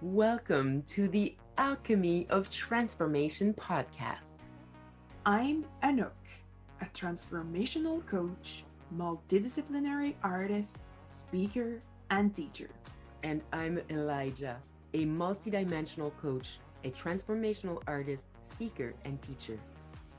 Welcome to the Alchemy of Transformation podcast. I'm Anouk, a transformational coach, multidisciplinary artist, speaker, and teacher. And I'm Elijah, a multidimensional coach, a transformational artist, speaker, and teacher.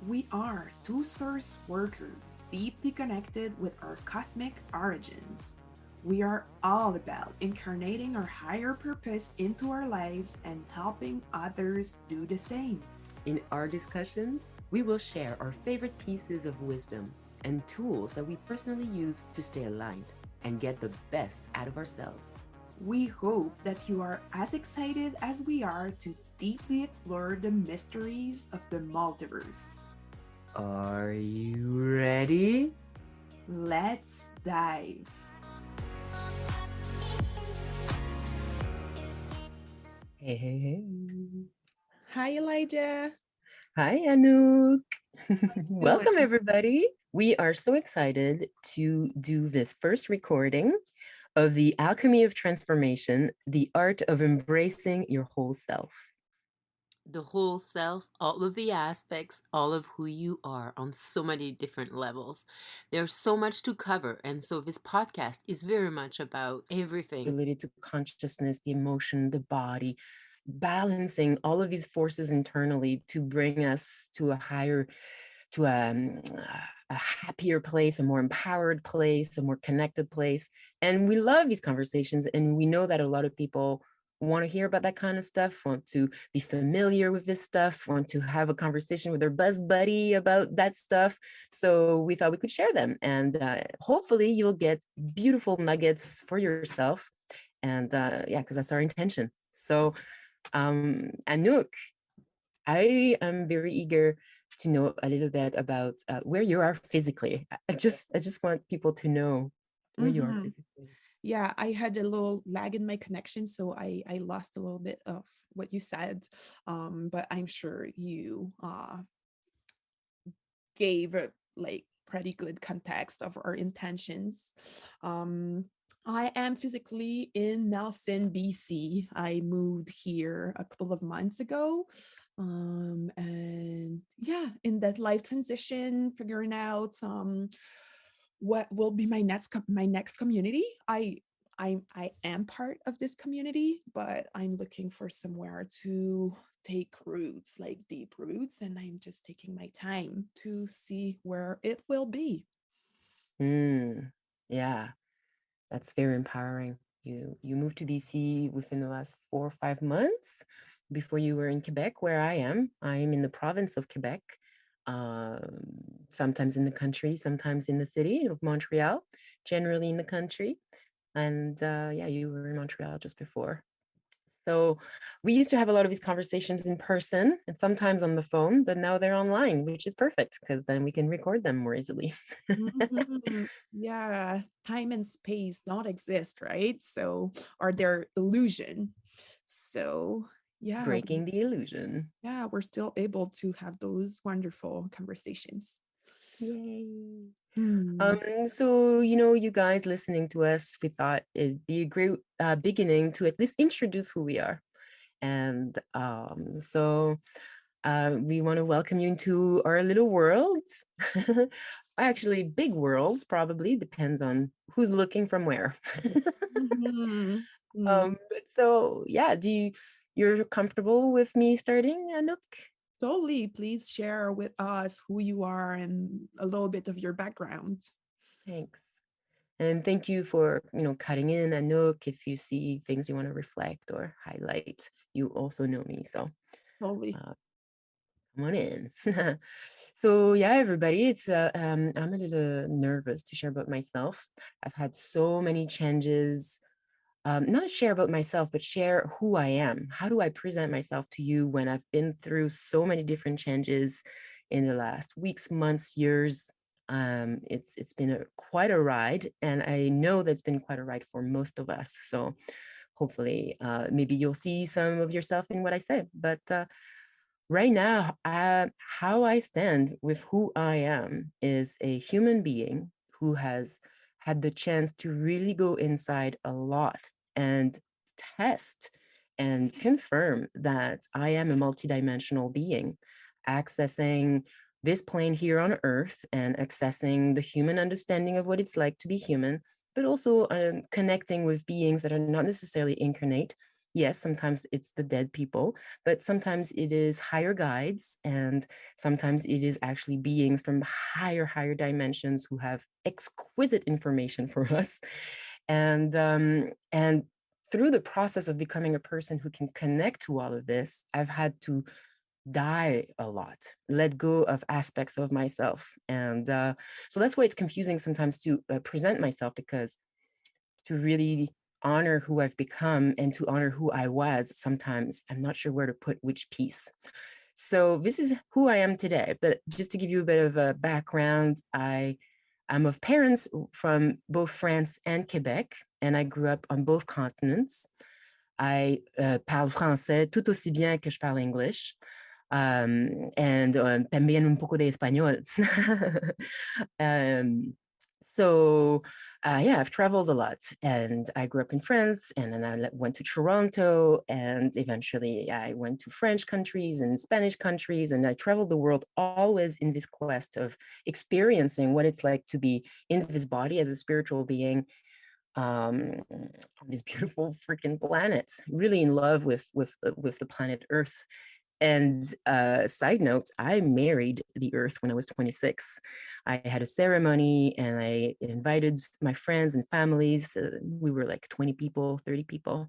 We are two source workers deeply connected with our cosmic origins. We are all about incarnating our higher purpose into our lives and helping others do the same. In our discussions, we will share our favorite pieces of wisdom and tools that we personally use to stay aligned and get the best out of ourselves. We hope that you are as excited as we are to deeply explore the mysteries of the multiverse. Are you ready? Let's dive. Hey. Hi, Elijah. Hi, Anouk. Welcome, everybody. We are so excited to do this first recording of the Alchemy of Transformation, the art of embracing your whole self. The whole self, all of the aspects, all of who you are on so many different levels. There's so much to cover. And so this podcast is very much about everything related to consciousness, the emotion, the body, balancing all of these forces internally to bring us to a higher, to a happier place, a more empowered place, a more connected place. And we love these conversations. And we know that a lot of people want to hear about that kind of stuff, want to be familiar with this stuff, want to have a conversation with their buzz buddy about that stuff. So we thought we could share them. And hopefully you'll get beautiful nuggets for yourself. And because that's our intention. So Anouk, I am very eager to know a little bit about where you are physically. I just want people to know where you are physically. Yeah, I had a little lag in my connection, so I lost a little bit of what you said. But I'm sure you gave like pretty good context of our intentions. I am physically in Nelson, BC. I moved here a couple of months ago. And yeah, in that life transition, figuring out what will be my next community. I am part of this community, but I'm looking for somewhere to take roots, like deep roots, and I'm just taking my time to see where it will be. Yeah, that's very empowering. You moved to BC within the last 4 or 5 months. Before you were in Quebec, where I am. I am in the province of Quebec. Sometimes in the country, sometimes in the city of Montreal, generally in the country. And you were in Montreal just before. So we used to have a lot of these conversations in person and sometimes on the phone, but now they're online, which is perfect because then we can record them more easily. Yeah, time and space don't exist, right? So, or they're illusion. So, yeah, Breaking the illusion. yeah, we're still able to have those wonderful conversations. Yay. Hmm. So, you guys listening to us, we thought it'd be a great beginning to at least introduce who we are. And we want to welcome you into our little worlds. Actually, big worlds, probably depends on who's looking from where. Mhm. Mm. But so yeah, you're comfortable with me starting, Anouk? Totally. Please share with us who you are and a little bit of your background. Thanks. And thank you for, cutting in, Anouk. If you see things you want to reflect or highlight, you also know me. So Totally. uh, come on in. So yeah, everybody, I'm a little nervous to share about myself. I've had so many changes, not share about myself, but share who I am. How do I present myself to you when I've been through so many different changes in the last weeks, months, years? It's been quite a ride, and I know that's been quite a ride for most of us. So hopefully, maybe you'll see some of yourself in what I say. But right now, how I stand with who I am is a human being who has had the chance to really go inside a lot and test and confirm that I am a multidimensional being, accessing this plane here on Earth and accessing the human understanding of what it's like to be human, but also connecting with beings that are not necessarily incarnate. Yes, sometimes it's the dead people, but sometimes it is higher guides, and sometimes it is actually beings from higher dimensions who have exquisite information for us. And through the process of becoming a person who can connect to all of this, I've had to die a lot, let go of aspects of myself. And so that's why it's confusing sometimes to present myself, because to really honor who I've become and to honor who I was, sometimes I'm not sure where to put which piece. So this is who I am today. But just to give you a bit of a background, I'm of parents from both France and Quebec, and I grew up on both continents. I parle français tout aussi bien que je parle English. And también un poco de español. um, so, yeah, I've traveled a lot, and I grew up in France, and then I went to Toronto, and eventually I went to French countries and Spanish countries, and I traveled the world always in this quest of experiencing what it's like to be in this body as a spiritual being, on this beautiful freaking planet, really in love with the planet Earth. And side note, I married the Earth when I was 26. I had a ceremony and I invited my friends and families. We were like 20 people, 30 people.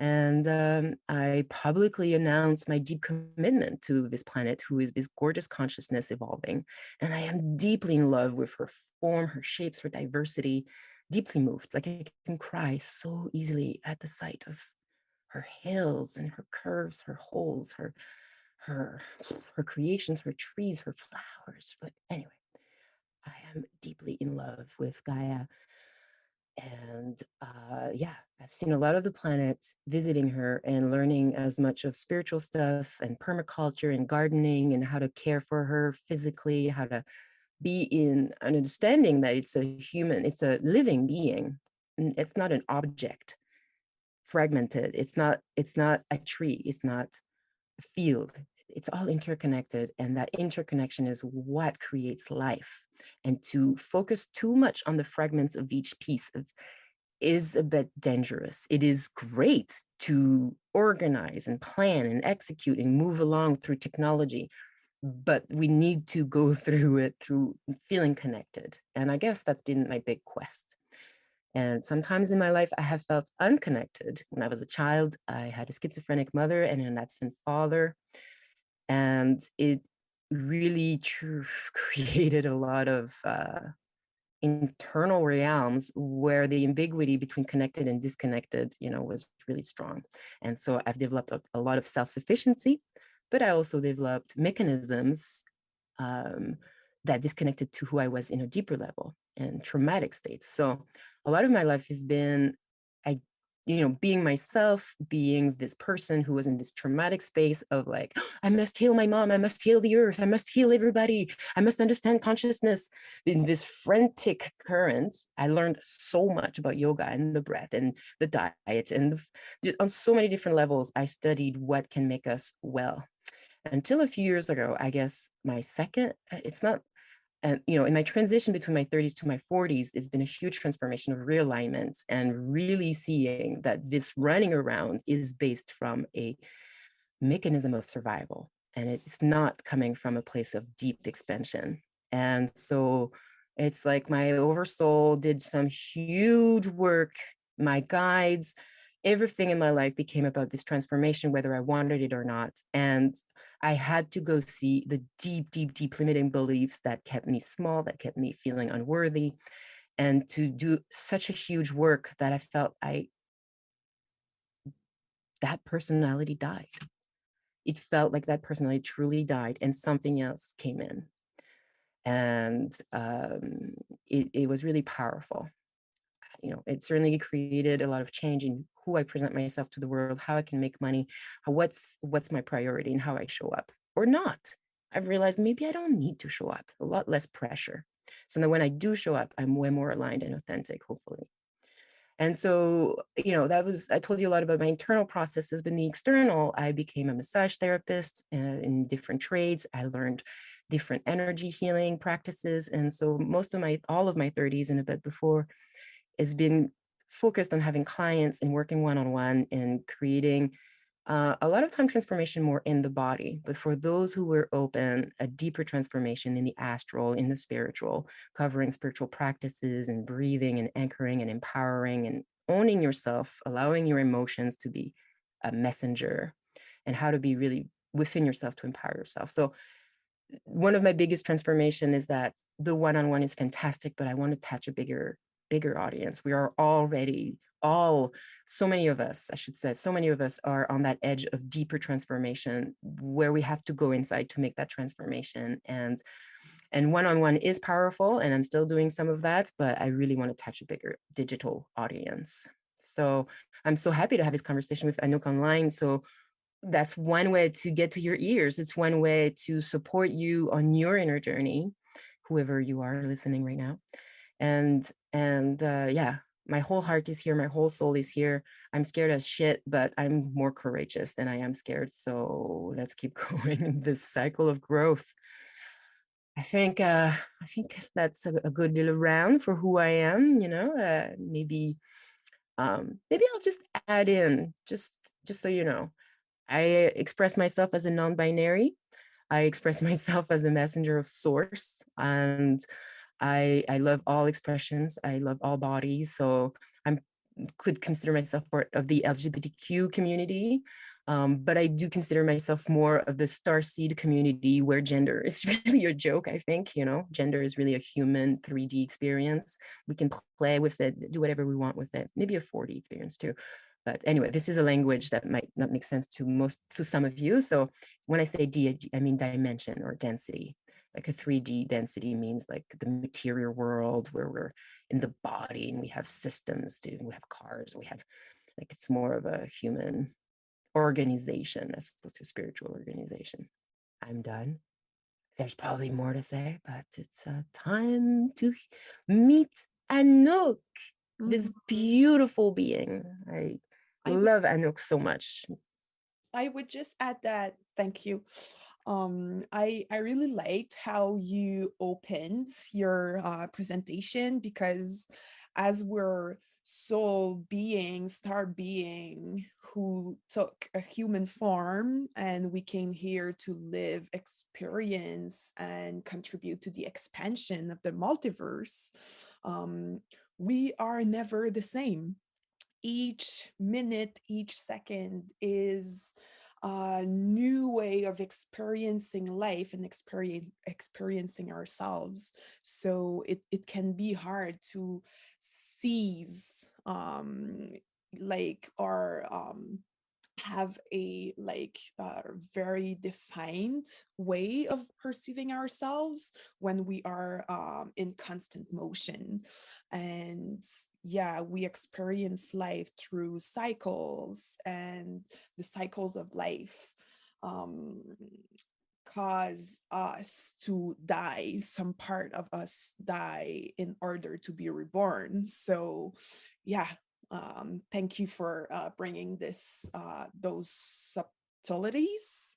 And I publicly announced my deep commitment to this planet, who is this gorgeous consciousness evolving. And I am deeply in love with her form, her shapes, her diversity, deeply moved. Like I can cry so easily at the sight of her hills and her curves, her holes, her her creations, her trees, her flowers. But anyway, I am deeply in love with Gaia. And yeah, I've seen a lot of the planet, visiting her and learning as much of spiritual stuff and permaculture and gardening and how to care for her physically, how to be in an understanding that it's a human, it's a living being. It's not an object, fragmented. It's not a tree. It's not field. It's all interconnected, and that interconnection is what creates life. And to focus too much on the fragments of each piece of is a bit dangerous. It is great to organize and plan and execute and move along through technology, but we need to go through it through feeling connected. And I guess that's been my big quest. And sometimes in my life, I have felt unconnected. When I was a child, I had a schizophrenic mother and an absent father. And it really created a lot of internal realms where the ambiguity between connected and disconnected, was really strong. And so I've developed a lot of self-sufficiency, but I also developed mechanisms um, that disconnected to who I was in a deeper level and traumatic states. So a lot of my life has been, I, being myself, being this person who was in this traumatic space of like, I must heal my mom, I must heal the earth, I must heal everybody, I must understand consciousness. In this frantic current, I learned so much about yoga and the breath and the diet, and on so many different levels, I studied what can make us well. Until a few years ago, I guess my second, it's not, and in my transition between my 30s to my 40s, it's been a huge transformation of realignments and really seeing that this running around is based from a mechanism of survival, and it's not coming from a place of deep expansion. And so it's like my oversoul did some huge work, my guides, everything in my life became about this transformation, whether I wanted it or not. And I had to go see the deep limiting beliefs that kept me small, that kept me feeling unworthy, and to do such a huge work that I felt that personality died. It felt like that personality truly died and something else came in. And it was really powerful. It certainly created a lot of change in who I present myself to the world, how I can make money, what's my priority, and how I show up or not. I've realized maybe I don't need to show up, a lot less pressure. So that when I do show up, I'm way more aligned and authentic, hopefully. And so, I told you a lot about my internal processes, but in the external, I became a massage therapist in different trades. I learned different energy healing practices. And so all of my 30s and a bit before has been focused on having clients and working one-on-one and creating a lot of time transformation more in the body, but for those who were open, a deeper transformation in the astral, in the spiritual, covering spiritual practices and breathing and anchoring and empowering and owning yourself, allowing your emotions to be a messenger, and how to be really within yourself to empower yourself. So one of my biggest transformation is that the one-on-one is fantastic, but I want to touch a bigger audience. We are already so many of us, I should say, so many of us are on that edge of deeper transformation where we have to go inside to make that transformation. And one-on-one is powerful, and I'm still doing some of that, but I really want to touch a bigger digital audience. So I'm so happy to have this conversation with Anouk online. So that's one way to get to your ears. It's one way to support you on your inner journey, whoever you are listening right now. And yeah, my whole heart is here. My whole soul is here. I'm scared as shit, but I'm more courageous than I am scared. So let's keep going in this cycle of growth. I think that's a good little round for who I am. Maybe I'll just add in just so you know. I express myself as a non-binary. I express myself as the messenger of source, and I love all expressions. I love all bodies. So I'm could consider myself part of the LGBTQ community. But I do consider myself more of the starseed community where gender is really a joke, I think. Gender is really a human 3D experience. We can play with it, do whatever we want with it, maybe a 4D experience too. But anyway, this is a language that might not make sense to some of you. So when I say D, I mean dimension or density. Like a 3D density means like the material world where we're in the body and we have systems, we have cars, we have like it's more of a human organization as opposed to a spiritual organization. I'm done. There's probably more to say, but it's time to meet Anouk, this Mhm. beautiful being. I I would love Anouk so much. I would just add that thank you. I really liked how you opened your presentation, because as we're soul beings, star being who took a human form, and we came here to live, experience, and contribute to the expansion of the multiverse, um, we are never the same. Each minute, each second is a new way of experiencing life and experiencing ourselves. So it can be hard to seize like our have a very defined way of perceiving ourselves when we are in constant motion. And yeah, we experience life through cycles, and the cycles of life um, cause us to die. Some part of us die in order to be reborn. So yeah, thank you for bringing this those subtleties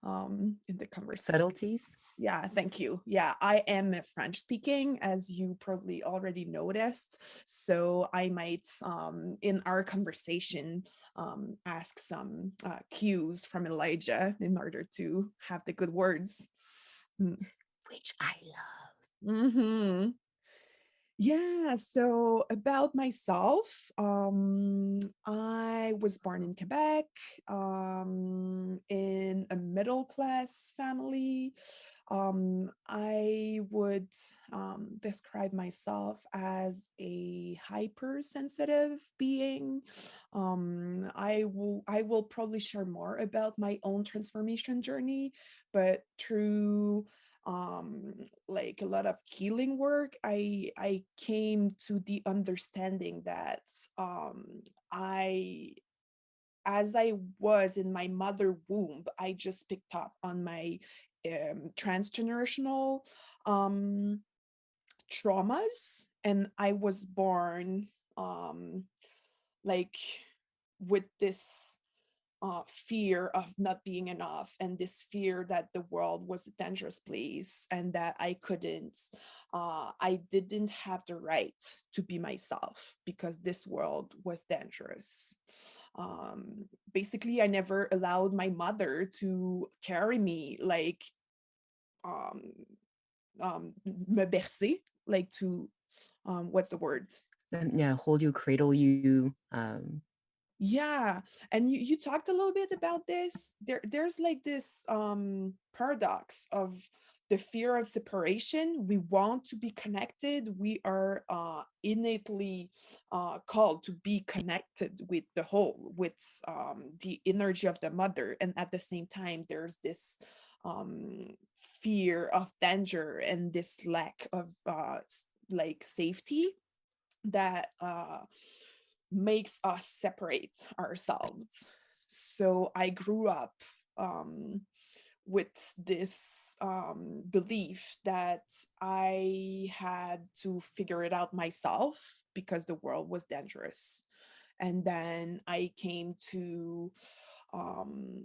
in the conversation. Subtleties. Yeah, thank you. Yeah, I am French speaking, as you probably already noticed. So I might, in our conversation, ask some cues from Elijah in order to have the good words. Which I love. Mm-hmm. Yeah, so about myself, I was born in Quebec, in a middle class family. I would describe myself as a hypersensitive being. I will probably share more about my own transformation journey, but through like a lot of healing work, I came to the understanding that I as I was in my mother womb, I just picked up on my transgenerational um traumas, and I was born um like with this fear of not being enough, and this fear that the world was a dangerous place and that I didn't have the right to be myself because this world was dangerous. Basically, I never allowed my mother to carry me, like um, me bercer, like to what's the word? Yeah, hold you, cradle you. Yeah, and you talked a little bit about this. There's like this paradox of the fear of separation. We want to be connected. We are innately called to be connected with the whole, with the energy of the mother, and at the same time, there's this fear of danger and this lack of like safety that makes us separate ourselves. So I grew up um, with this belief that I had to figure it out myself because the world was dangerous. And then I came um,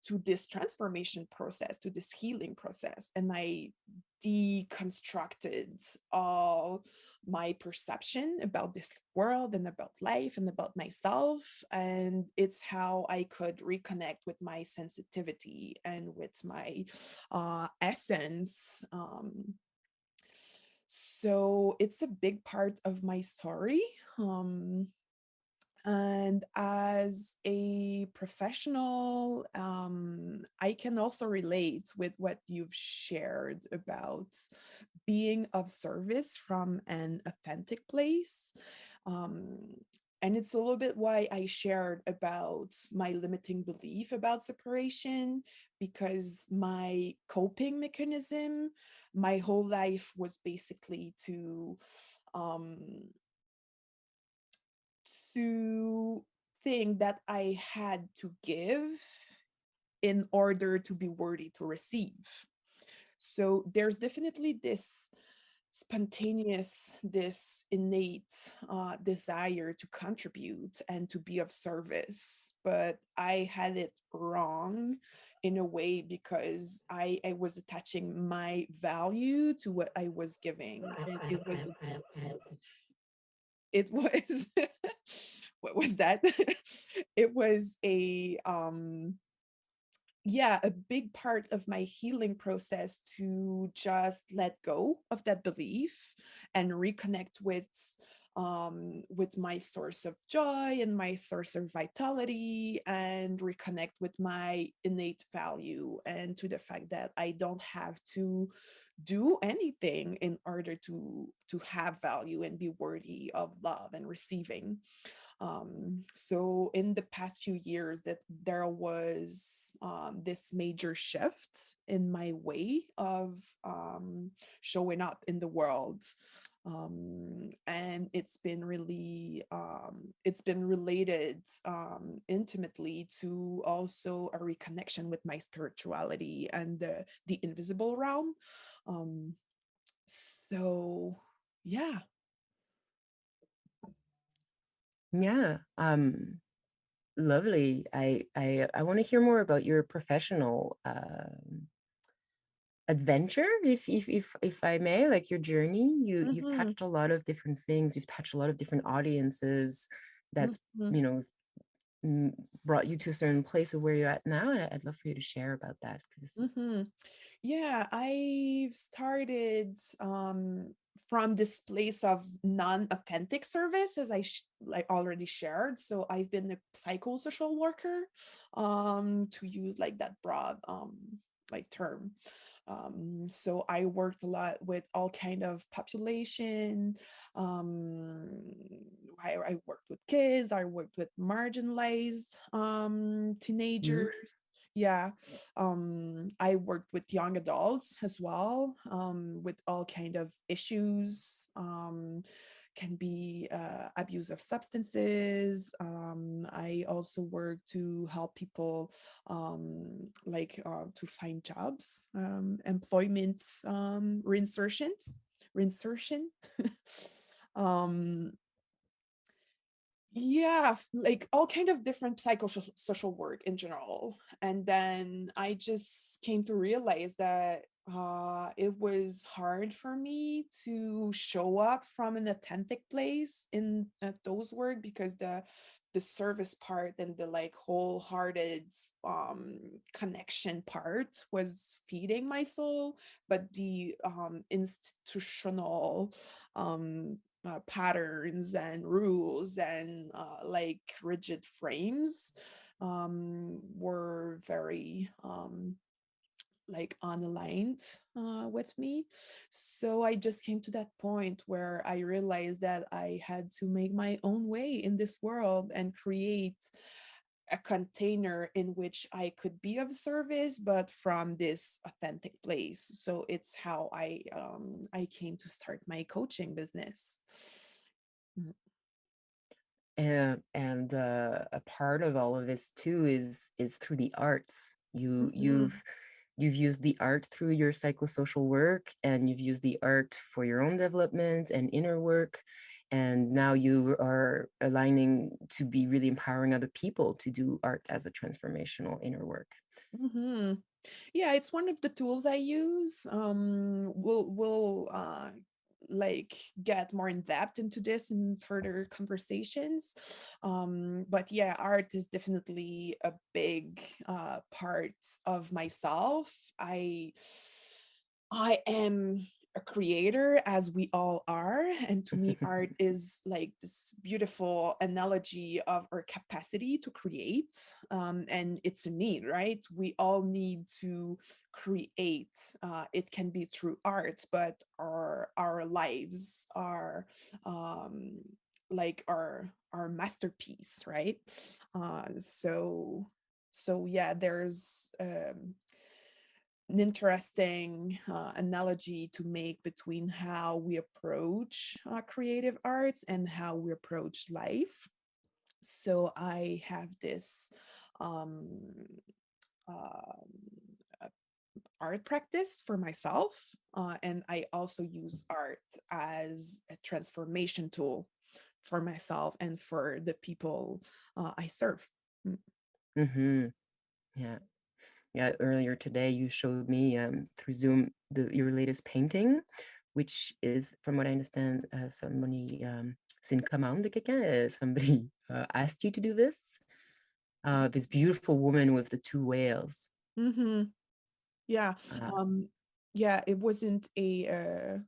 to this transformation process, to this healing process, and I deconstructed all my perception about this world and about life and about myself. And it's how I could reconnect with my sensitivity and with my essence. So it's a big part of my story. And as a professional, I can also relate with what you've shared about being of service from an authentic place. Um, and it's a little bit why I shared about my limiting belief about separation, because my coping mechanism my whole life was basically um, to think that I had to give in order to be worthy to receive. So there's definitely this spontaneous, this innate desire to contribute and to be of service. But I had it wrong in a way because I was attaching my value to what I was giving. And it was what was that? It was a yeah, a big part of my healing process to just let go of that belief and reconnect with my source of joy and my source of vitality, and reconnect with my innate value and to the fact that I don't have to do anything in order to have value and be worthy of love and receiving. So in the past few years, that there was this major shift in my way of showing up in the world. And it's been related intimately to also a reconnection with my spirituality and the invisible realm. um, so yeah. Yeah. Lovely. I want to hear more about your professional adventure, if I may, like your journey. You've Mhm, touched a lot of different things. You've touched a lot of different audiences. That's mhm. you know brought you to a certain place of where you're at now. And I'd love for you to share about that because. Yeah, I started from this place of non-authentic service, as like already shared. So I've been a psychosocial worker, to use like that broad like term. So I worked a lot with all kind of population. Um, I worked with kids. I worked with marginalized teenagers. Youth. Yeah. I worked with young adults as well, with all kind of issues. Can be abuse of substances. I also work to help people to find jobs, employment, reinsertion. um, Yeah, like all kind of different psychosocial work in general. And then I just came to realize that it was hard for me to show up from an authentic place in those work, because the service part and the like wholehearted connection part was feeding my soul, but the institutional patterns and rules and like rigid frames were very like unaligned with me. So I just came to that point where I realized that I had to make my own way in this world and create a container in which I could be of service, but from this authentic place. So it's how I came to start my coaching business. And a part of all of this too is through the arts. Mhm. You've used the art through your psychosocial work, and you've used the art for your own development and inner work, and now you are aligning to be really empowering other people to do art as a transformational inner work. Mhm. Yeah, it's one of the tools I use. We'll like get more in depth into this in further conversations. But yeah, art is definitely a big part of myself. I am a creator, as we all are, and to me art is like this beautiful analogy of our capacity to create. And it's a need, right? We all need to create. It can be through art, but our lives are um like our masterpiece, right? So yeah, there's an interesting analogy to make between how we approach creative arts and how we approach life. So I have this um, um, uh, art practice for myself, and I also use art as a transformation tool for myself and for the people I serve. Mm. Mm-hmm. Yeah. Yeah, earlier today you showed me through Zoom your latest painting, which is, from what I understand, somebody, c'est une commande de quelqu'un, somebody asked you to do this. This beautiful woman with the two whales. Mm-hmm. Yeah. Uh, Yeah, it wasn't a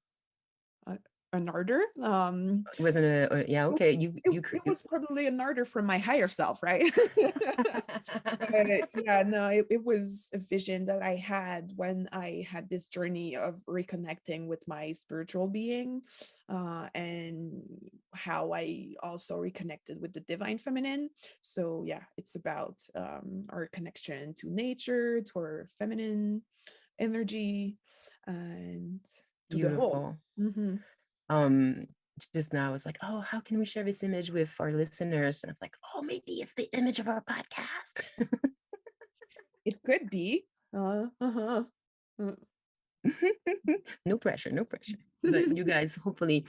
an order. it wasn't yeah, okay, It was probably an order from my higher self, right? But yeah, no, it was a vision that I had when I had this journey of reconnecting with my spiritual being, and how I also reconnected with the divine feminine. So yeah, it's about our connection to nature, to our feminine energy, and to the whole. Beautiful. Mhm. Um, just now I was like, oh, how can we share this image with our listeners? And I was like, oh, maybe it's the image of our podcast. It could be. Uh-huh. Mm. No pressure, no pressure. But you guys, hopefully,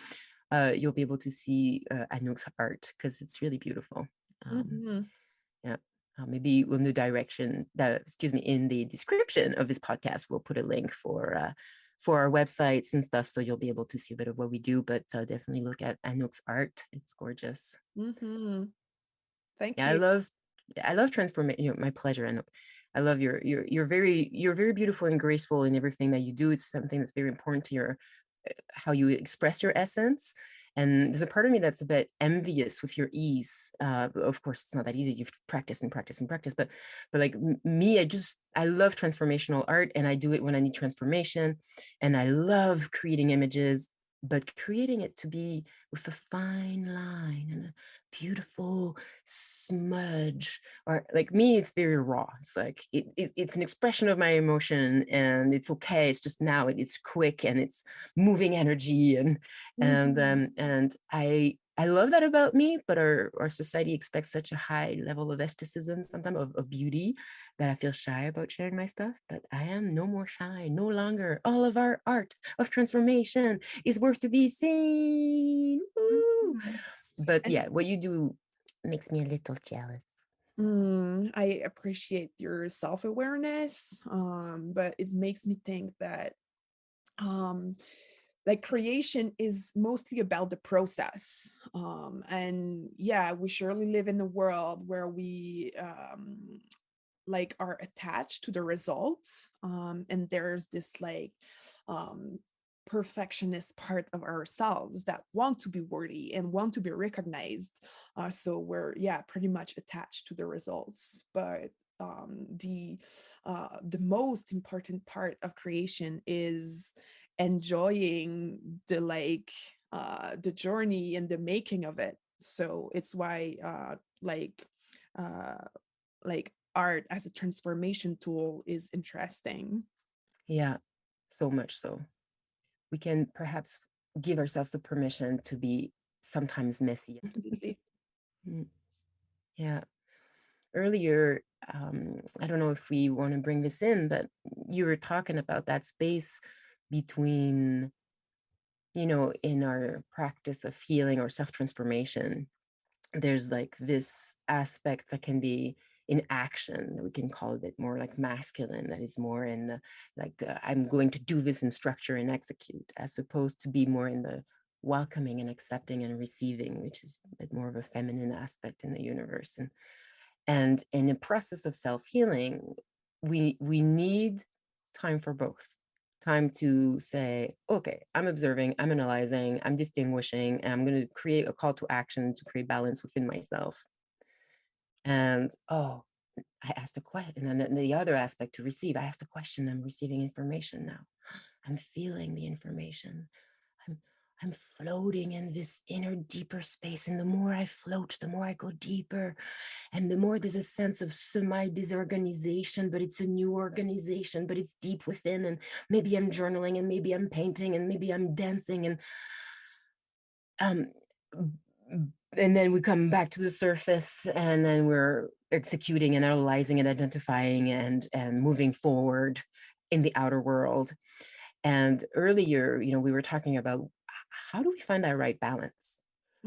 you'll be able to see Anouk's art because it's really beautiful. Um, Mhm. yeah. Maybe in the direction that, excuse me, in the description of this podcast, we'll put a link for our websites and stuff, so you'll be able to see a bit of what we do. But definitely look at Anouk's art; it's gorgeous. Mhm. Thank Yeah, you. I love transformation. You know, my pleasure. And I love you're very beautiful and graceful in everything that you do. It's something that's very important to your how you express your essence. And there's a part of me that's a bit envious with your ease. Of course, it's not that easy. You've practiced and practiced and practiced, but like me, I love transformational art, and I do it when I need transformation, and I love creating images, but creating it to be with a fine line and a beautiful smudge. Or like me, it's very raw. It's like it's an expression of my emotion, and it's okay. It's just now it's quick and it's moving energy, Mhm. and I love that about me. But our society expects such a high level of aestheticism, sometimes of beauty, that I feel shy about sharing my stuff. But I am no more shy, no longer. All of our art of transformation is worth to be seen. Woo! Mhm. But And yeah, what you do makes me a little jealous. I appreciate your self-awareness, but it makes me think that um, like creation is mostly about the process. And yeah, we surely live in a world where we like are attached to the results, and there's this like um perfectionist part of ourselves that want to be worthy and want to be recognized, so we're, yeah, pretty much attached to the results. But the most important part of creation is enjoying the the journey and the making of it. So it's why uh like art as a transformation tool is interesting. Yeah, so much so. We can perhaps give ourselves the permission to be sometimes messy. Absolutely. Yeah. Earlier, I don't know if we want to bring this in, but you were talking about that space between, in our practice of healing or self-transformation, there's like this aspect that can be in action. We can call it more like masculine, that is more in the I'm going to do this in structure and execute, as opposed to be more in the welcoming and accepting and receiving, which is a bit more of a feminine aspect in the universe. And in the process of self-healing, we need time for both. Time to say, okay, I'm observing, I'm analyzing, I'm distinguishing, and I'm going to create a call to action to create balance within myself. And I asked a question. And then the other aspect, to receive, I asked a question, I'm receiving information now. I'm feeling the information. I'm I'm floating in this inner deeper space. And the more I float, the more I go deeper. And the more there's a sense of semi-disorganization, but it's a new organization, but it's deep within. And maybe I'm journaling, and maybe I'm painting, and maybe I'm dancing. Um, and then we come back to the surface, and then we're executing and analyzing and identifying and moving forward in the outer world. And earlier, we were talking about how do we find that right balance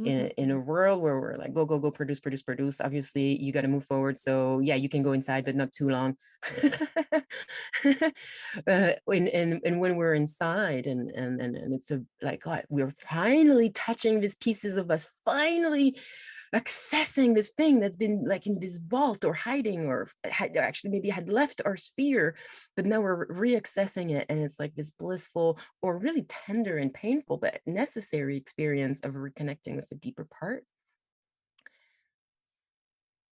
in a Mhm. world where we're like, go, go, go, produce, produce, produce. Obviously, you got to move forward. So yeah, you can go inside, but not too long. And when we're inside, and it's like, God, we're finally touching these pieces of us, finally accessing this thing that's been like in this vault or hiding, or actually maybe had left our sphere, but now we're reaccessing it, and it's like this blissful or really tender and painful but necessary experience of reconnecting with a deeper part.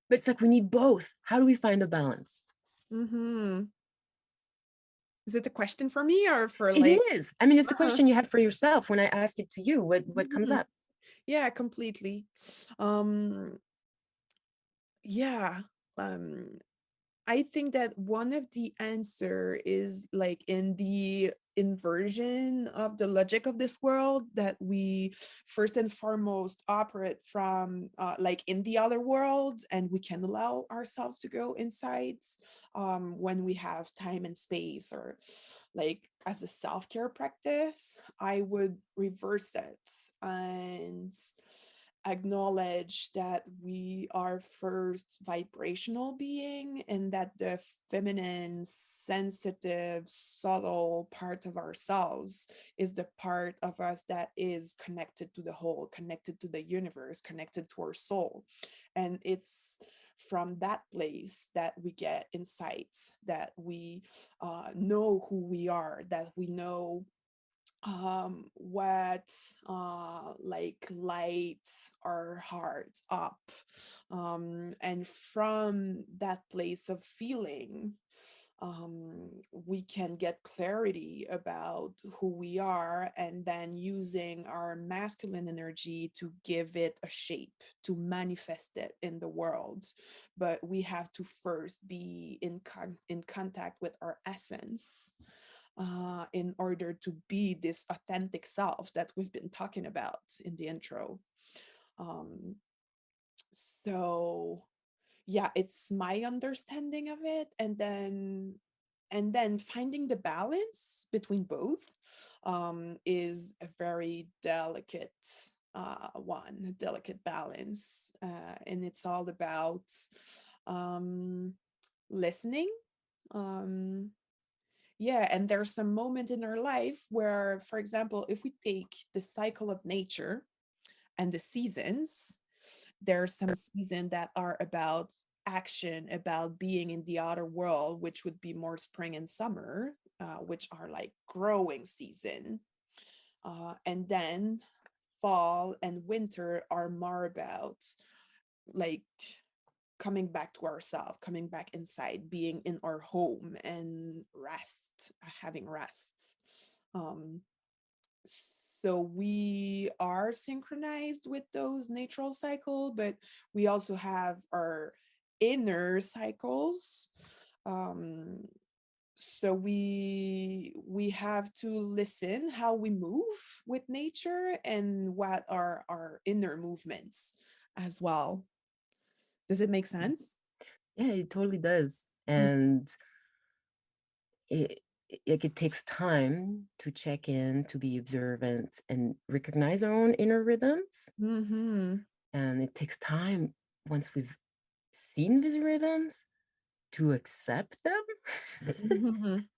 But it's like we need both. How do we find a balance? Mhm. Is it a question for me or for It like is. I mean, it's a uh-huh. question you had for yourself. When I ask it to you, what comes Mhm. up? Yeah, completely. Um yeah. Um I think that one of the answer is like in the inversion of the logic of this world, that we first and foremost operate from like in the other world, and we can allow ourselves to go inside when we have time and space, or like as a self-care practice. I would reverse it and acknowledge that we are first vibrational being, and that the feminine, sensitive, subtle part of ourselves is the part of us that is connected to the whole, connected to the universe, connected to our soul. And it's from that place that we get insights, that we know who we are, that we know what like lights our hearts up, and from that place of feeling we can get clarity about who we are, and then using our masculine energy to give it a shape, to manifest it in the world. But we have to first be in contact with our essence, in order to be this authentic self that we've been talking about in the intro. Um, so yeah, it's my understanding of it, and then finding the balance between both is a very delicate one, delicate balance, and it's all about listening. Um, yeah, and there's some moment in our life where, for example, if we take the cycle of nature and the seasons, there's some seasons that are about action, about being in the outer world, which would be more spring and summer, which are like growing season. And then fall and winter are more about like coming back to ourselves, coming back inside, being in our home and rest, having rest. Um, so we are synchronized with those natural cycle, but we also have our inner cycles. Um, so we have to listen how we move with nature and what are our inner movements as well. Does it make sense? Yeah, it totally does. Mm. And it it takes time to check in, to be observant, and recognize our own inner rhythms. Mhm. And it takes time once we've seen these rhythms to accept them Mhm.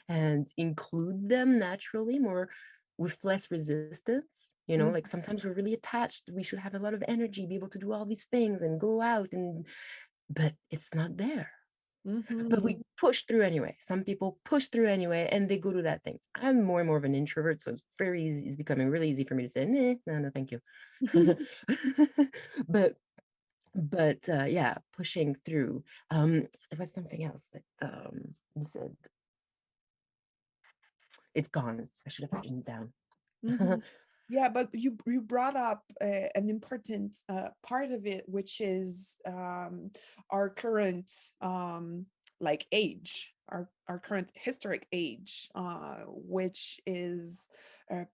and include them naturally, more with less resistance. You know, Mhm. like sometimes we're really attached. We should have a lot of energy, be able to do all these things and go out, and but it's not there. But Mhm. we push through anyway. Some people push through anyway and they go to that thing. I'm more and more of an introvert, so it's very easy, it's becoming really easy for me to say, nah, no, no, thank you. but yeah, pushing through. There was something else that you said. It's gone. I should have written it down. Mhm. Yeah, but you brought up an important part of it, which is our current like age, our current historic age, which is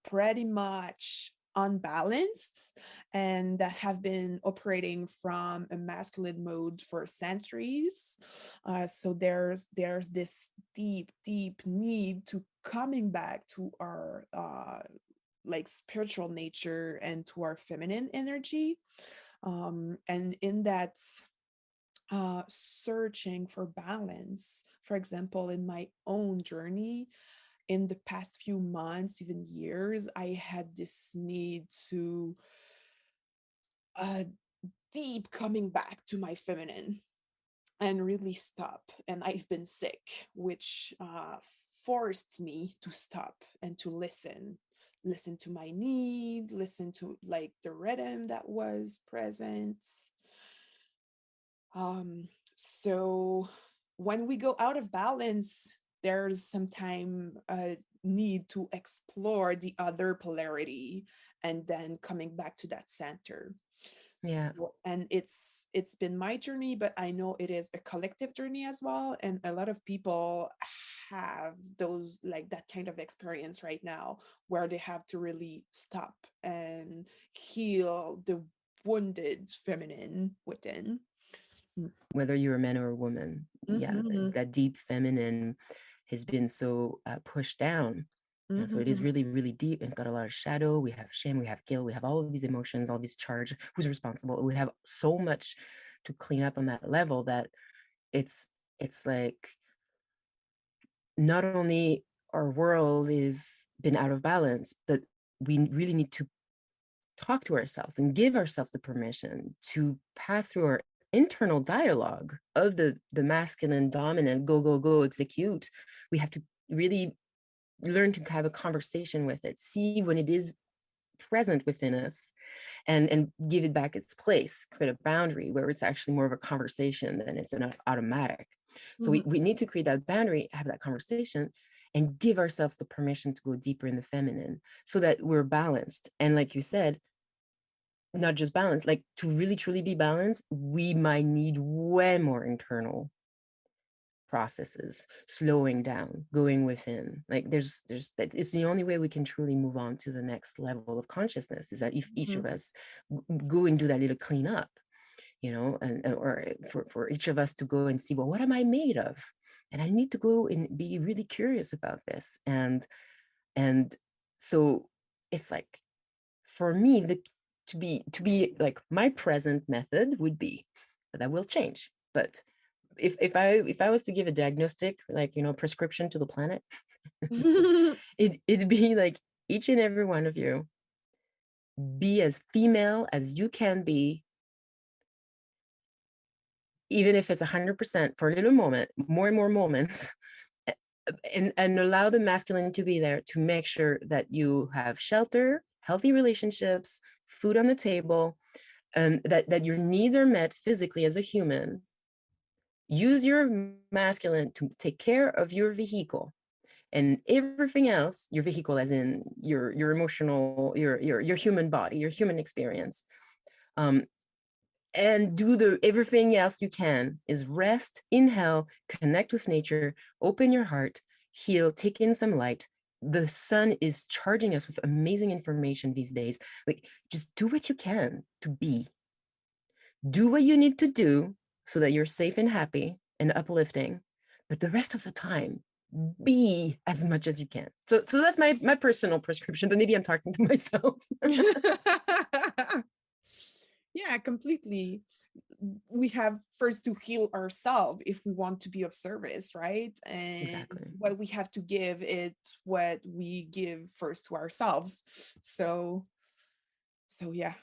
pretty much unbalanced and that have been operating from a masculine mode for centuries. So there's this deep need to coming back to our like spiritual nature and to our feminine energy. And in that searching for balance, for example, in my own journey, in the past few months, even years, I had this need to uh, deep coming back to my feminine and really stop. And I've been sick, which forced me to stop and to listen to my need, listen to like the rhythm that was present. So when we go out of balance, there's sometimes a need to explore the other polarity and then coming back to that center. Yeah. So, and it's been my journey, but I know it is a collective journey as well, and a lot of people have those like that kind of experience right now where they have to really stop and heal the wounded feminine within. Whether you're a man or a woman, yeah, Mm-hmm. that deep feminine has been so pushed down. And so it is Mm-hmm. really, really deep. It's got a lot of shadow. We have shame, we have guilt, we have all of these emotions, all these charge. Who's responsible? We have so much to clean up on that level that it's like not only our world is been out of balance, but we really need to talk to ourselves and give ourselves the permission to pass through our internal dialogue of the masculine dominant go execute. We have to really learn to have a conversation with it, see when it is present within us, and give it back its place, create a boundary where it's actually more of a conversation than it's an automatic. So Mm-hmm. we need to create that boundary, have that conversation, and give ourselves the permission to go deeper in the feminine so that we're balanced. And like you said, not just balance, like to really truly be balanced, we might need way more internal processes, slowing down, going within. Like there's that it's the only way we can truly move on to the next level of consciousness, is that if each of us go and do that little cleanup, you know, and or for each of us to go and see, well, what am I made of? And I need to go and be really curious about this. And so it's like, for me, to be like my present method would be, but that will change. But if I was to give a diagnostic, like, prescription to the planet, it'd be like, each and every one of you, be as female as you can be, even if it's 100% for a little moment, more and more moments, and allow the masculine to be there to make sure that you have shelter, healthy relationships, food on the table, and that your needs are met physically as a human. Use your masculine to take care of your vehicle, and everything else, your vehicle as in your emotional, your human body, your human experience, um, and do the everything else you can is rest, inhale, connect with nature, open your heart, heal, take in some light. The sun is charging us with amazing information these days. Like, just do what you can to be. Do what you need to do so that you're safe and happy and uplifting. But the rest of the time, be as much as you can. So that's my personal prescription, but maybe I'm talking to myself. Yeah, completely. We have first to heal ourselves if we want to be of service, right? And Exactly. what we have to give it what we give first to ourselves. So yeah,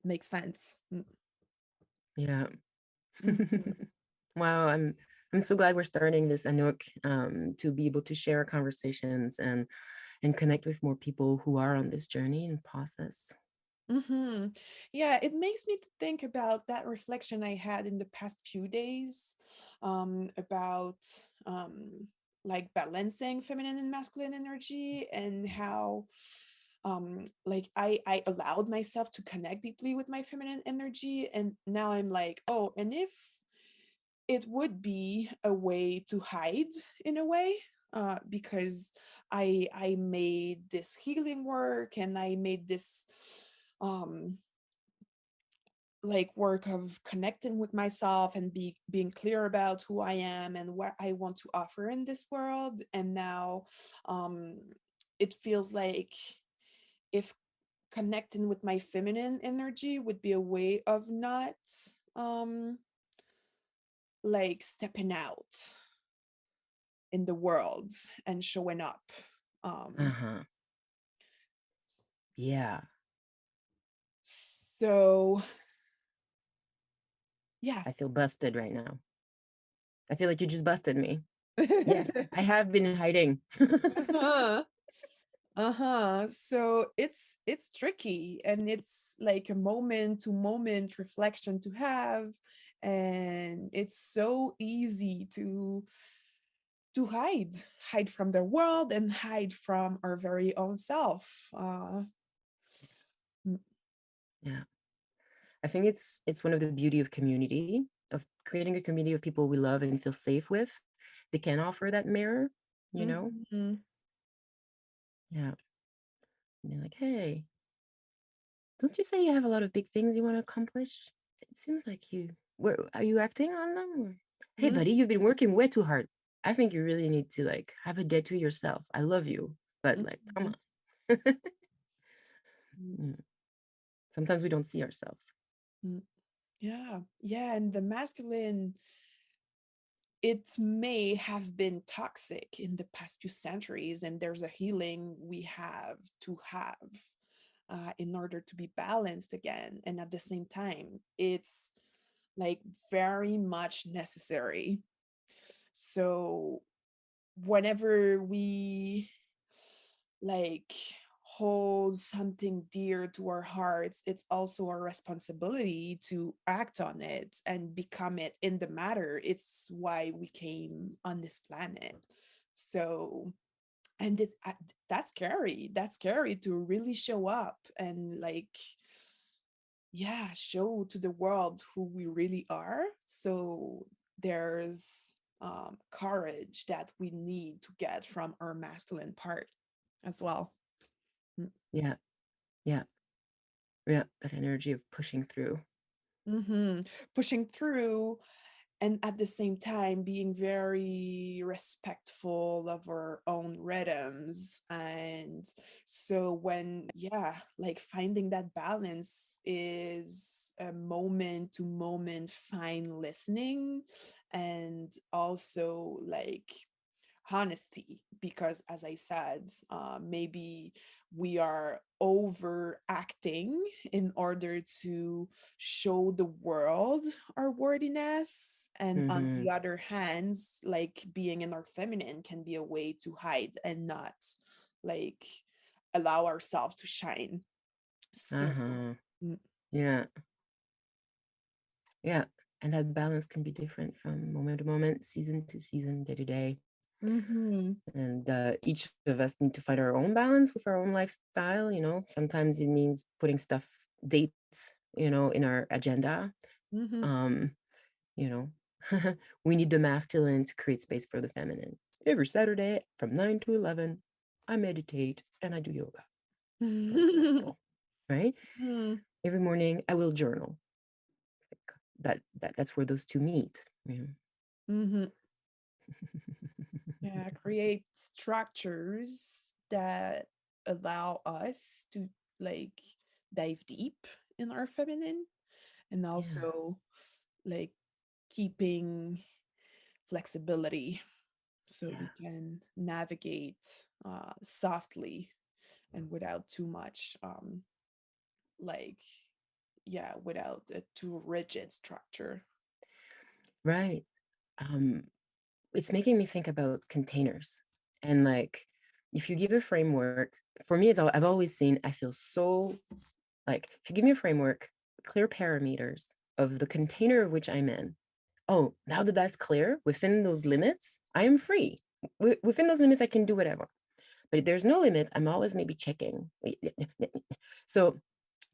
makes sense. Yeah. Mhm. Wow, I'm so glad we're starting this, Anouk, to be able to share our conversations and connect with more people who are on this journey and process. Yeah, it makes me think about that reflection I had in the past few days, about like balancing feminine and masculine energy, and how like I allowed myself to connect deeply with my feminine energy, and now I'm like, oh, and if it would be a way to hide in a way, because I made this healing work, and I made this um like work of connecting with myself and being clear about who I am and what I want to offer in this world. And now um it feels like if connecting with my feminine energy would be a way of not um like stepping out in the world and showing up. um Uh-huh. Yeah. so yeah. I feel busted right now. I feel like you just busted me. Yes, I have been hiding. Uh-huh. Uh-huh. So it's tricky, and it's like a moment to moment reflection to have, and it's so easy to hide from the world and hide from our very own self. Mm, Yeah. I think it's one of the beauty of community, of creating a community of people we love and feel safe with. They can offer that mirror, you know? mhm, Yeah. And you're like, hey, don't you say you have a lot of big things you want to accomplish? It seems like where are you acting on them? Or, hey, buddy, mhm, you've been working way too hard. I think you really need to like have a day to yourself. I love you, but like, come mhm, on. mhm, Mm. Sometimes we don't see ourselves. mhm. Yeah, yeah, and the masculine, it may have been toxic in the past few centuries, and there's a healing we have to have in order to be balanced again. And at the same time, it's like very much necessary. So whenever we like hold something dear to our hearts, it's also our responsibility to act on it and become it in the matter. It's why we came on this planet. So, and that's scary. That's scary to really show up and like, yeah, show to the world who we really are. So there's courage that we need to get from our masculine part as well. Yeah. Yeah. Yeah. That energy of pushing through. Mm-hmm. Pushing through and at the same time being very respectful of our own rhythms. And so when, yeah, like finding that balance is a moment to moment fine listening, and also like honesty, because as I said, maybe we are overacting in order to show the world our worthiness, and on Mm-hmm. the other hand, like being in our feminine can be a way to hide and not like allow ourselves to shine. So Uh-huh. mm, Yeah. Yeah. And that balance can be different from moment to moment, season to season, day to day. mhm, And each of us need to find our own balance with our own lifestyle. Sometimes it means putting stuff, dates, in our agenda. mhm, Um, you know, we need the masculine to create space for the feminine. Every Saturday from 9 to 11, I meditate and I do yoga, for mhm, example, right? Every morning I will journal. That's where those two meet. mhm. Yeah, create structures that allow us to like dive deep in our feminine, and Yeah, also like keeping flexibility so yeah. we can navigate softly and without too much like yeah, without a too rigid structure. Right. Um, it's making me think about containers and like if you give a framework, for me I've always seen, I feel so like if you give me a framework, clear parameters of the container of which I'm in. Oh, now that that's clear, within those limits I am free. Within those limits I can do whatever, but if there's no limit, I'm always maybe checking. So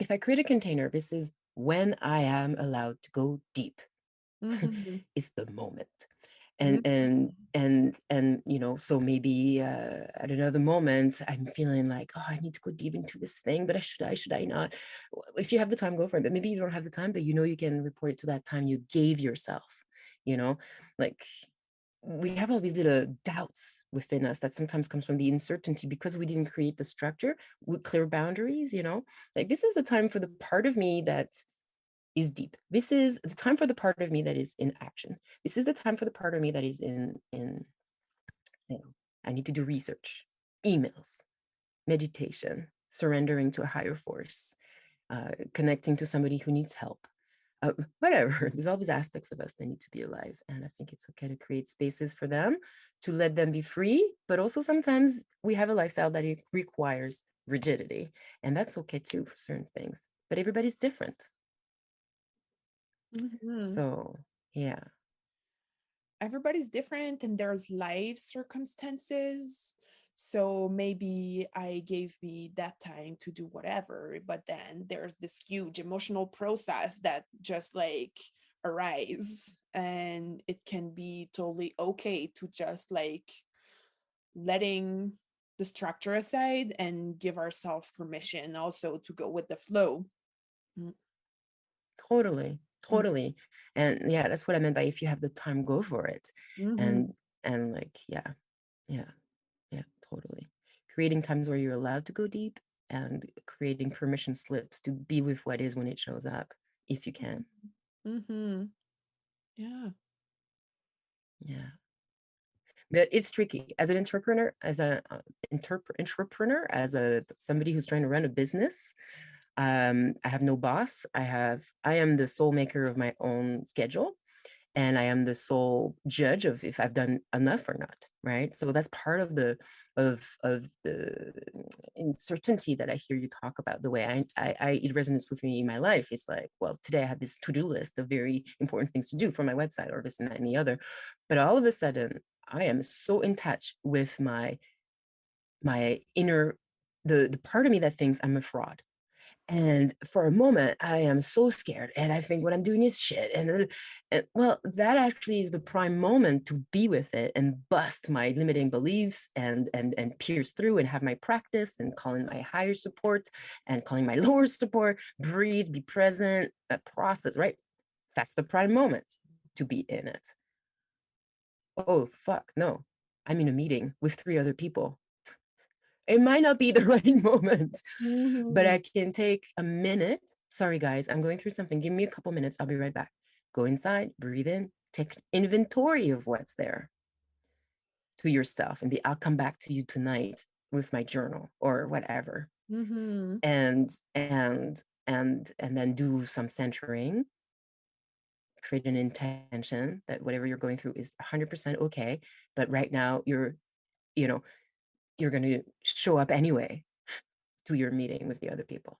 if I create a container, this is when I am allowed to go deep. Mm-hmm. Is the moment. and Mm-hmm. and and so maybe at another moment I'm feeling like, oh, I need to go deep into this thing, but should I not? If you have the time, go for it, but maybe you don't have the time, but you can report it to that time you gave yourself. you know like we have all these little doubts within us that sometimes comes from the uncertainty because we didn't create the structure with clear boundaries. Like this is the time for the part of me that is deep. This is the time for the part of me that is in action. This is the time for the part of me that is in you know, I need to do research, emails, meditation, surrendering to a higher force, connecting to somebody who needs help. Whatever. There's all these aspects of us that need to be alive. And I think it's okay to create spaces for them, to let them be free. But also sometimes we have a lifestyle that it requires rigidity. And that's okay too for certain things. But everybody's different. Mm-hmm. So yeah. Everybody's different and there's life circumstances. So maybe I gave me that time to do whatever, but then there's this huge emotional process that just like arise, and it can be totally okay to just like letting the structure aside and give ourselves permission also to go with the flow. Totally, totally. And yeah, that's what I meant by if you have the time, go for it. Mm-hmm. And like, yeah, yeah, totally. Creating times where you're allowed to go deep and creating permission slips to be with what is when it shows up, if you can. Mm-hmm. Yeah. Yeah. But it's tricky as an entrepreneur, as a entrepreneur, as a somebody who's trying to run a business. I have no boss. I am the sole maker of my own schedule, and I am the sole judge of if I've done enough or not, right? So that's part of the uncertainty that I hear you talk about. The way I it resonates with me in my life. It's like, well, today I have this to-do list of very important things to do for my website or this and that and the other, but all of a sudden I am so in touch with my inner, the part of me that thinks I'm a fraud. And for a moment, I am so scared, and I think what I'm doing is shit. And well, that actually is the prime moment to be with it and bust my limiting beliefs and pierce through and have my practice and calling my higher support and calling my lower support. Breathe, be present, process. Right, that's the prime moment. to be in it. Oh, fuck, no. I'm in a meeting with 3 other people. It might not be the right moment, but I can take a minute. Sorry, guys, I'm going through something. Give me a couple minutes. I'll be right back. Go inside, breathe in, take inventory of what's there to yourself, and I'll come back to you tonight with my journal or whatever. And then do some centering, create an intention that whatever you're going through is 100% okay, but right now you're going to show up anyway to your meeting with the other people.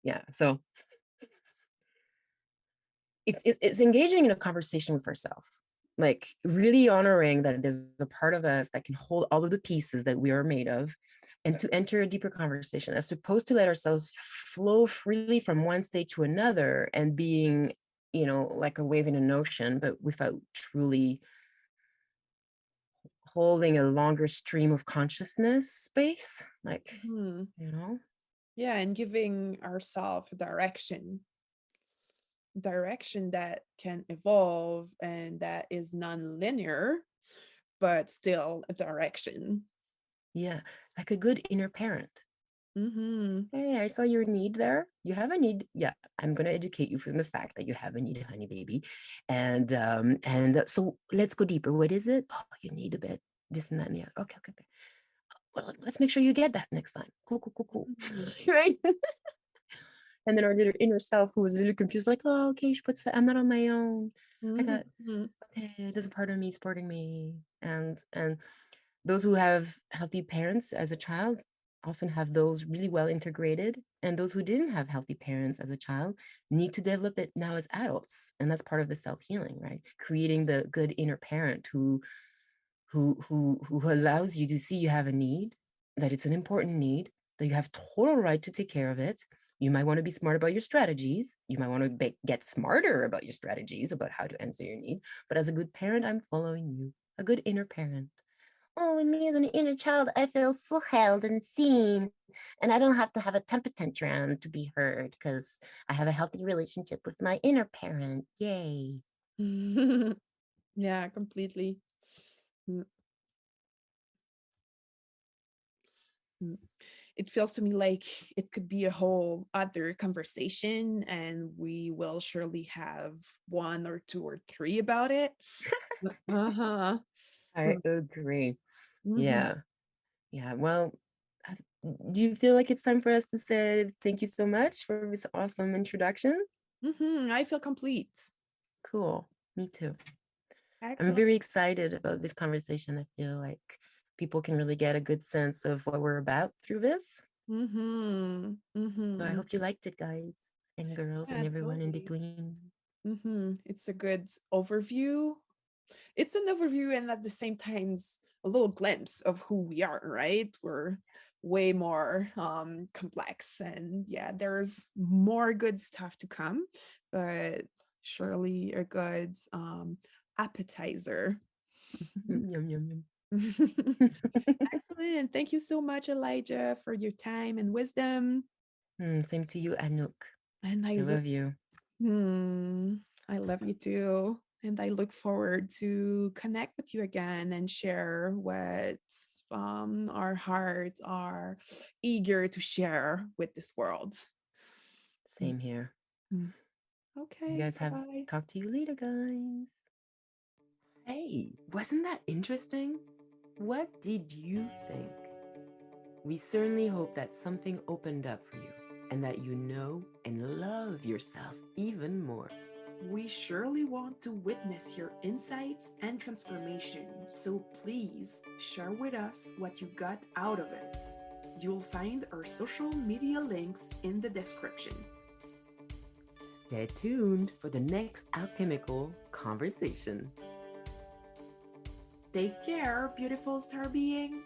Yeah, so it's engaging in a conversation with ourselves, like really honoring that there's a part of us that can hold all of the pieces that we are made of, and to enter a deeper conversation as opposed to let ourselves flow freely from one state to another and being, like a wave in an ocean, but without truly holding a longer stream of consciousness space, like, Yeah, and giving ourselves direction that can evolve and that is non-linear, but still a direction. Yeah, like a good inner parent. Hey, I saw your need there. You have a need. Yeah, I'm going to educate you from the fact that you have a need, honey baby. And so let's go deeper. What is it? Oh, you need a bit this and that and the other. Okay. Well, let's make sure you get that next time. Cool. Right? And then our little inner self, who was a little confused, like, oh, okay, I'm not on my own. I got, okay, there's a part of me supporting me. And those who have healthy parents as a child often have those really well integrated, and those who didn't have healthy parents as a child need to develop it now as adults. And that's part of the self-healing, right? Creating the good inner parent who allows you to see you have a need, that it's an important need, that you have total right to take care of it. You might want to be smart about your strategies. You might want to get smarter about your strategies about how to answer your need. But as a good parent, I'm following you, a good inner parent. Oh, and me as an inner child, I feel so held and seen. And I don't have to have a temper tantrum to be heard because I have a healthy relationship with my inner parent. Yay. Yeah, completely. It feels to me like it could be a whole other conversation, and we will surely have 1 or 2 or 3 about it. I agree. Yeah. Well, do you feel like it's time for us to say thank you so much for this awesome introduction? I feel complete. Cool. Me too. I'm Excellent. very excited about this conversation. I feel like people can really get a good sense of what we're about through this. So I hope you liked it, guys and girls and Yeah, everyone in totally. between. It's a good overview. It's an overview and at the same time a little glimpse of who we are, right? We're way more complex, and yeah, there's more good stuff to come, but surely a good appetizer. Yum, yum, yum. Excellent. Thank you so much, Elijah, for your time and wisdom. Same to you, Anouk. And I love you. I love you too. And I look forward to connect with you again and share what our hearts are eager to share with this world. Same here. You Okay, guys have bye-bye. talk to you later, guys. Hey, wasn't that interesting? What did you think? We certainly hope that something opened up for you and that you know and love yourself even more. We surely want to witness your insights and transformation, so please share with us what you got out of it. You'll find our social media links in the description. Stay tuned for the next alchemical conversation. Take care, beautiful star being.